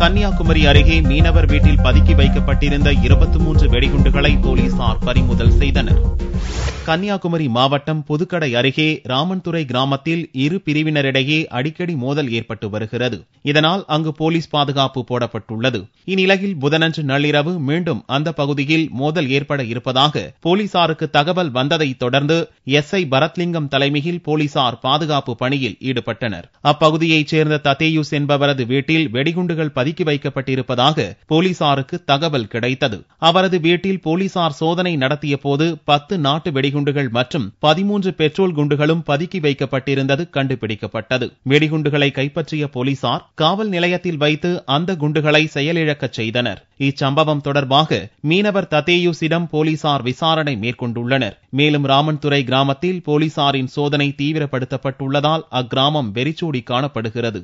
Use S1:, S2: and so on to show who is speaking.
S1: கன்னியாகுமரி அருகே மீனவர் வீட்டில் பதுக்கி வைக்கப்பட்டிருந்த 23 வெடிகுண்டுகளை போலீசார் பறிமுதல் செய்தனர். கன்னியாகுமரி மாவட்டம் புதுக்கடை அருகே ராமன்துறை கிராமத்தில் இரு பிரிவினரிடையே அடிக்கடி மோதல் ஏற்பட்டு வருகிறது. இதனால் அங்கு போலீஸ் பாதுகாப்பு போடப்பட்டுள்ளது. இந்நிலையில் புதனன்று நள்ளிரவு மீண்டும் அந்த பகுதியில் மோதல் ஏற்பட இருப்பதாக போலீசாருக்கு தகவல் வந்ததை தொடர்ந்து எஸ்ஐ பரத்லிங்கம் தலைமையில் போலீசார் பாதுகாப்பு பணியில் ஈடுபட்டனர். அப்பகுதியைச் சேர்ந்த தத்தேயுஸ் என்பவரது வீட்டில் வெடிகுண்டுகள் பதுக்கி வைக்கப்பட்டிருப்பதாக போலீசாருக்கு தகவல் கிடைத்தது. அவரது வீட்டில் போலீசார் சோதனை நடத்திய போது 10 நாட்டு வெடிகுண்டுகள் மற்றும் 13 பெட்ரோல் குண்டுகளும் பதுக்கி வைக்கப்பட்டிருந்தது கண்டுபிடிக்கப்பட்டது. வெடிகுண்டுகளை கைப்பற்றிய போலீசார் காவல் நிலையத்தில் வைத்து அந்த குண்டுகளை செயலிழக்கச் செய்தனர். இச்சம்பவம் தொடர்பாக மீனவர் தத்தேயுஸிடம் போலீசார் விசாரணை மேற்கொண்டுள்ளனர். மேலும் ராமன்துறை கிராமத்தில் போலீசாரின் சோதனை தீவிரப்படுத்தப்பட்டுள்ளதால் அக்கிராமம் வெறிச்சோடி காணப்படுகிறது.